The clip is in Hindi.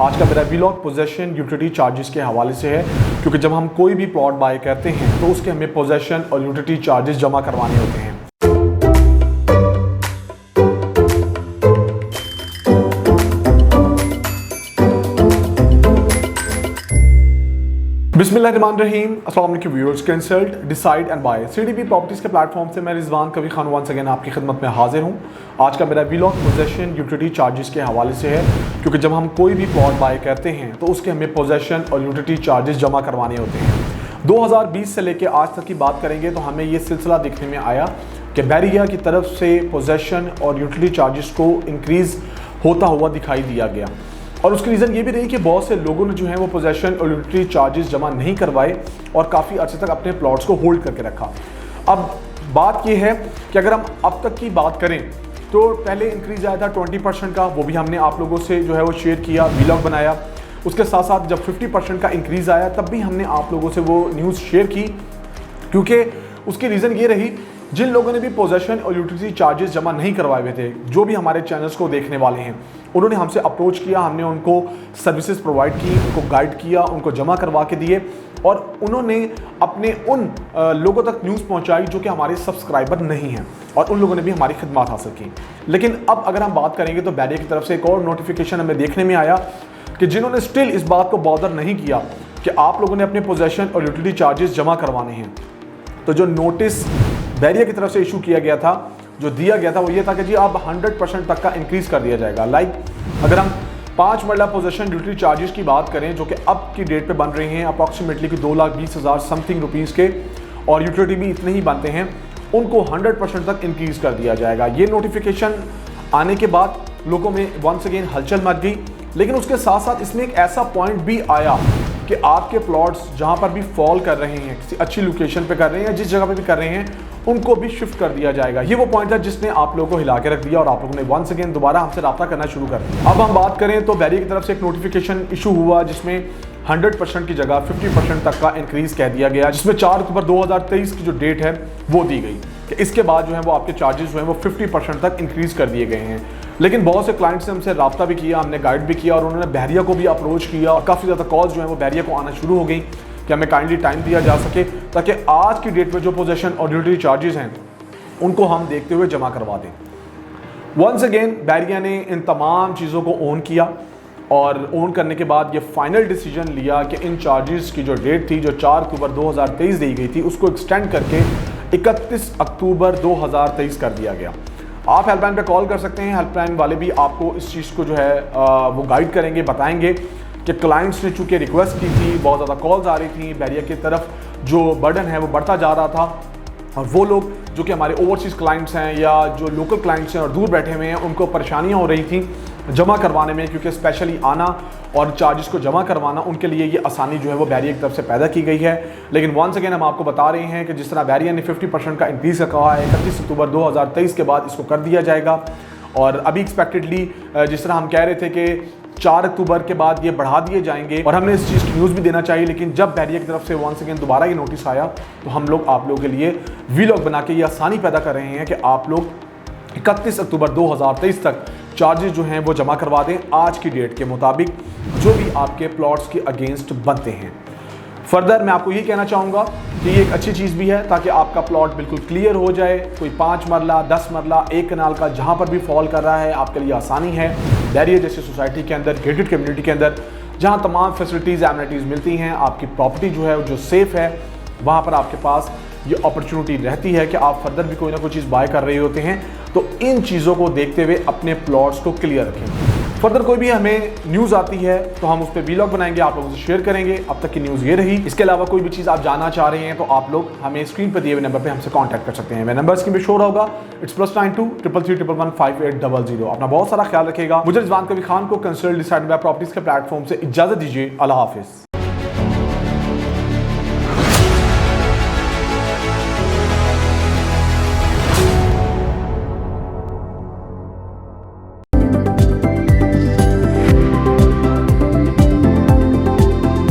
आज का मेरा व्लॉग पोजेशन यूटिलिटी चार्जेस के हवाले से है, क्योंकि जब हम कोई भी प्लॉट बाय करते हैं तो उसके हमें पोजेशन और यूटिलिटी चार्जेस जमा करवाने होते हैं। बिस्मिल्लाहिर्रहमानिर्रहीम, अस्सलाम वालेकुम viewers. Consult decide and buy CDP properties के प्लेटफॉर्म से मैं रिजवान कवी खान वंस अगेन आपकी खिदमत में हाजिर हूँ। आज का मेरा व्लॉग पोजेशन यूटिलिटी चार्जेस के हवाले से है, क्योंकि जब हम कोई भी प्लॉट बाय करते हैं तो उसके हमें पोजेशन और यूटिलिटी चार्जेस जमा करवाने होते हैं। 2020 से लेकर आज तक की बात करेंगे तो हमें ये सिलसिला देखने में आया कि बैरिया की तरफ से पोजेशन और यूटिलिटी चार्जेस को इंक्रीज़ होता हुआ दिखाई दिया गया, और उसकी रीज़न ये भी रही कि बहुत से लोगों ने जो है वो पोजेशन और यूटिलिटी चार्जेस जमा नहीं करवाए और काफ़ी अर्से तक अपने प्लॉट्स को होल्ड करके रखा। अब बात ये है कि अगर हम अब तक की बात करें तो पहले इंक्रीज़ आया था 20% का, वो भी हमने आप लोगों से जो है वो शेयर किया, व्लॉग बनाया। उसके साथ साथ जब 50% का इंक्रीज़ आया तब भी हमने आप लोगों से वो न्यूज़ शेयर की, क्योंकि उसकी रीज़न ये रही जिन लोगों ने भी पोजेशन और यूटिलिटी चार्जेस जमा नहीं करवाए हुए थे, जो भी हमारे चैनल्स को देखने वाले हैं, उन्होंने हमसे अप्रोच किया, हमने उनको सर्विसेज प्रोवाइड की, उनको गाइड किया, उनको जमा करवा के दिए, और उन्होंने अपने उन लोगों तक न्यूज़ पहुंचाई जो कि हमारे सब्सक्राइबर नहीं हैं, और उन लोगों ने भी हमारी खिदमत हासिल की। लेकिन अब अगर हम बात करेंगे तो बैरिया की तरफ से एक और नोटिफिकेशन हमें देखने में आया कि जिन्होंने स्टिल इस बात को बॉदर नहीं किया कि आप लोगों ने अपने पोजेशन और यूटिलिटी चार्जेस जमा करवाने हैं, तो जो नोटिस बैरिया की तरफ से इशू किया गया था, जो दिया गया था, वो ये था कि जी अब 100% तक का इंक्रीज़ कर दिया जाएगा। अगर हम 5 मरला पोजेशन यूटिलिटी चार्जेस की बात करें जो कि अब की डेट पे बन रहे हैं अप्रॉक्सीमेटली कि 2,20,000 समथिंग रुपीज़ के, और यूटिलिटी भी इतने ही बनते हैं, उनको 100% तक इंक्रीज़ कर दिया जाएगा। ये नोटिफिकेशन आने के बाद लोगों में वंस अगेन हलचल मच गई। लेकिन उसके साथ साथ इसमें एक ऐसा पॉइंट भी आया कि आपके प्लॉट्स जहाँ पर भी फॉल कर रहे हैं, किसी अच्छी लोकेशन पे कर रहे हैं, जिस जगह पे भी कर रहे हैं, उनको भी शिफ्ट कर दिया जाएगा। ये वो पॉइंट है जिसने आप लोगों को हिला के रख दिया और आप लोगों ने वंस अगेन दोबारा हमसे रब्ता करना शुरू कर दिया। अब हम बात करें तो बैरिया की तरफ से एक नोटिफिकेशन इशू हुआ जिसमें 100% की जगह 50% तक का इंक्रीज़ कह दिया गया, जिसमें 4 अक्टूबर 2023 की जो डेट है वो दी गई कि इसके बाद जो है वो आपके चार्जेस जो हैं वो 50% तक इंक्रीज़ कर दिए गए हैं। लेकिन बहुत से क्लाइंट्स ने हमसे रब्ता भी किया, हमने गाइड भी किया, और उन्होंने बैरिया को भी अप्रोच किया, और काफ़ी ज़्यादा कॉल्स जो हैं वो बैरिया को आना शुरू हो गई कि हमें काइंडली टाइम दिया जा सके ताकि आज की डेट में जो पोजेशन और यूटिलिटी चार्जेस हैं उनको हम देखते हुए जमा करवा दें। वंस अगेन बैरिया ने इन तमाम चीज़ों को ओन किया, और ओन करने के बाद ये फाइनल डिसीजन लिया कि इन चार्जेस की जो डेट थी, जो 4 अक्टूबर 2023 दी गई थी, उसको एक्सटेंड करके 31 अक्टूबर 2023 कर दिया गया। आप हेल्पलाइन पे कॉल कर सकते हैं, हेल्पलाइन वाले भी आपको इस चीज़ को जो है वो गाइड करेंगे, बताएंगे कि क्लाइंट्स ने चूँकि रिक्वेस्ट की थी, बहुत ज़्यादा कॉल्स आ रही थी, बैरिया की तरफ जो बर्डन है वो बढ़ता जा रहा था, और वो लोग जो कि हमारे ओवरसीज़ क्लाइंट्स हैं या जो लोकल क्लाइंट्स हैं और दूर बैठे हुए हैं, उनको परेशानियां हो रही थी जमा करवाने में, क्योंकि स्पेशली आना और चार्जेस को जमा करवाना उनके लिए ये आसानी जो है वो बैरिया की तरफ से पैदा की गई है। लेकिन वंस अगेन हम आपको बता रहे हैं कि जिस तरह बैरिया ने 50% का इंक्रीज़ कहा है, 31 अक्टूबर 2023 के बाद इसको कर दिया जाएगा, और अभी एक्सपेक्टेडली जिस तरह हम कह रहे थे कि 4 अक्टूबर के बाद ये बढ़ा दिए जाएंगे, और हमने इस चीज़ की न्यूज़ भी देना चाहिए। लेकिन जब बैरिया की तरफ से वंस अगेन दोबारा ये नोटिस आया तो हम लोग आप लोगों के लिए व्लॉग बना के ये आसानी पैदा कर रहे हैं कि आप लोग 31 अक्टूबर 2023 तक चार्जेस जो हैं वो जमा करवा दें आज की डेट के मुताबिक, जो भी आपके प्लॉट्स के अगेंस्ट बनते हैं। फर्दर मैं आपको ये कहना चाहूँगा कि ये एक अच्छी चीज़ भी है ताकि आपका प्लॉट बिल्कुल क्लियर हो जाए। कोई 5 मरला, 10 मरला, 1 कनाल का जहाँ पर भी फॉल कर रहा है, आपके लिए आसानी है। बैरिया जैसी सोसाइटी के अंदर, गेटेड कम्युनिटी के अंदर, जहाँ तमाम फैसिलिटीज़ एमिनिटीज़ मिलती हैं, आपकी प्रॉपर्टी जो है जो सेफ़ है, वहाँ पर आपके पास ये अपॉर्चुनिटी रहती है कि आप फर्दर भी कोई ना कोई चीज़ बाय कर रहे होते हैं, तो इन चीज़ों को देखते हुए अपने प्लॉट्स को क्लियर रखें। फर्दर कोई भी हमें न्यूज़ आती है तो हम उस पर व्लॉग बनाएंगे, आप लोगों से शेयर करेंगे। अब तक की न्यूज़ ये रही। इसके अलावा कोई भी चीज़ आप जानना चाह रहे हैं तो आप लोग हमें स्क्रीन पर दिए हुए नंबर पे हमसे कांटेक्ट कर सकते हैं। मेरा नंबर स्क्रीन पे शो होगा, इट्स +92 333 111 5800। अपना बहुत सारा ख्याल रखेगा। मुझे रिजवान कवी खान को कंसल्ट डिसाइड बाय प्रॉपर्टीज़ के प्लेटफॉर्म से इजाज़त दीजिए। अल्लाह हाफिज़।